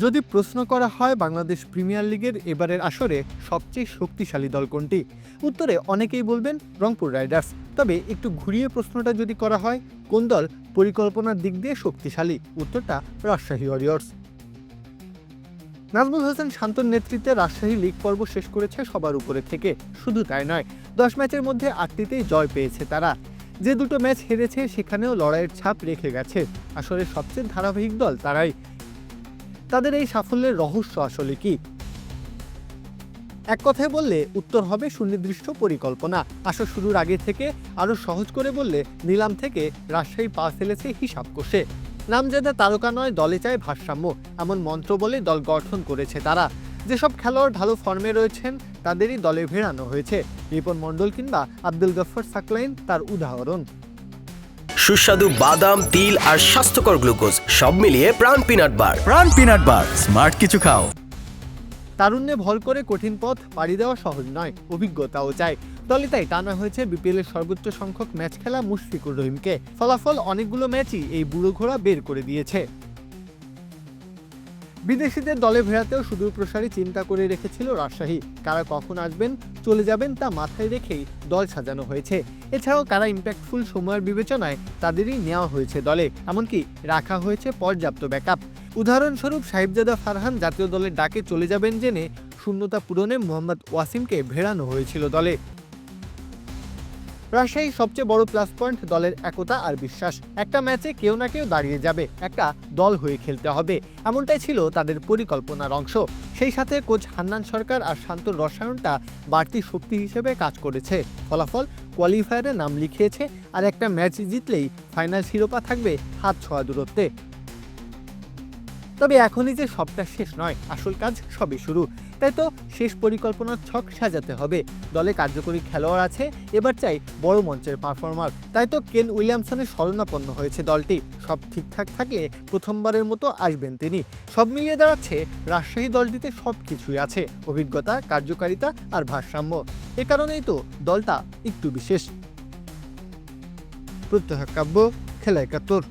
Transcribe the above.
যদি প্রশ্ন করা হয় বাংলাদেশ প্রিমিয়ার লিগের এবারের আসরে সবচেয়ে শক্তিশালী দল কোনটি, উত্তরে অনেকেই বলবেন রংপুর রাইডার্স। তবে একটু ঘুরিয়ে প্রশ্নটা যদি করা হয় কোন দল পরিকল্পনার দিক দিয়ে শক্তিশালী, উত্তরটা রাজশাহী ওয়ারিয়র্স। নাজমুল হোসেন শান্তর নেতৃত্বে রাজশাহী লিগ পর্ব শেষ করেছে সবার উপরে থেকে। শুধু তাই নয়, 10 ম্যাচের মধ্যে 8টিতেই জয় পেয়েছে তারা। যে দুটো ম্যাচ হেরেছে সেখানেও লড়াইয়ের ছাপ রেখে গেছে। আসলে সবচেয়ে ধারাবাহিক দল তারাই। তাদের এই সাফল্যের রহস্য আসলে কি? এক কথায় বললে উত্তর হবে সুনির্দিষ্ট পরিকল্পনা। আসর শুরুর আগে থেকে আরও সহজ করে বললে নিলাম থেকে রাজশাহী পা ফেলেছে হিসাব কষে। নামজাদা তারকা নয়, দলে চায় ভারসাম্য, এমন মন্ত্র বলে দল গঠন করেছে তারা। যেসব খেলোয়াড় ভালো ফর্মে রয়েছেন তাদেরই দলে ভেড়ানো হয়েছে। রিপন মণ্ডল কিংবা আব্দুল গফফর সাকলাইন তার উদাহরণ। সুস্বাদু বাদাম, তিল আর স্বাস্থ্যকর গ্লুকোজ সব মিলিয়ে প্রাণ পিনাট বার। প্রাণ পিনাট বার, স্মার্ট কিছু খাও। তারুণ্যে ভর করে কঠিন পথ পাড়ি দেওয়া সহজ নয়, অভিজ্ঞতাও চাই। দলে তাই টানা হয়েছে বিপিএল এর সর্বোচ্চ সংখ্যক ম্যাচ খেলা মুশফিকুর রহিমকে। ফলাফল অনেকগুলো ম্যাচই এই বুড়ো ঘোড়া বের করে দিয়েছে। বিদেশিদের দলে ভেড়াতেও সুদূর প্রসারী চিন্তা করে রেখেছিল রাজশাহী। কারা কখন আসবেন চলে যাবেন তা মাথায় রেখেই দল সাজানো হয়েছে। এছাড়াও কারা ইম্প্যাক্টফুল সময়ের বিবেচনায় তাদেরই নেওয়া হয়েছে দলে, এমনকি রাখা হয়েছে পর্যাপ্ত ব্যাকআপ। উদাহরণস্বরূপ সাহিবজাদা ফারহান জাতীয় দলের ডাকে চলে যাবেন জেনে শূন্যতা পূরণে মোহাম্মদ ওয়াসিমকে ভেড়ানো হয়েছিল দলে। রাজশাহীর সবচেয়ে বড় প্লাস পয়েন্ট দলের একতা আর বিশ্বাস। একটা ম্যাচে কেউ না কেউ দাঁড়িয়ে যাবে, একটা দল হয়ে খেলতে হবে, এমনটাই ছিল তাদের পরিকল্পনার অংশ। সেই সাথে কোচ হান্নান সরকার আর শান্তর রসায়নটা বাড়তি শক্তি হিসেবে কাজ করেছে। ফলাফল কোয়ালিফায়ারে নাম লিখিয়েছে, আর একটা ম্যাচ জিতলেই ফাইনাল শিরোপা থাকবে হাত ছোঁয়া দূরত্বে। তবে এখনই যে সবটা শেষ নয়, আসল কাজ সবে শুরু। তাই তো শেষ পরিকল্পনার ছক সাজাতে হবে। দলে কার্যকরী খেলোয়াড় আছে, এবার চাই বড় মঞ্চের পারফরমার। তাই তো কেন উইলিয়ামসনের শরণাপন্ন হয়েছে দলটি। সব ঠিকঠাক থাকলে প্রথমবারের মতো আসবেন তিনি। সব মিলিয়ে দাঁড়াচ্ছে রাজশাহী দলটিতে সব কিছুই আছে, অভিজ্ঞতা, কার্যকারিতা আর ভারসাম্য। এ কারণেই তো দলটা একটু বিশেষ। প্রত্যহ কাব্য, খেলা ৭১।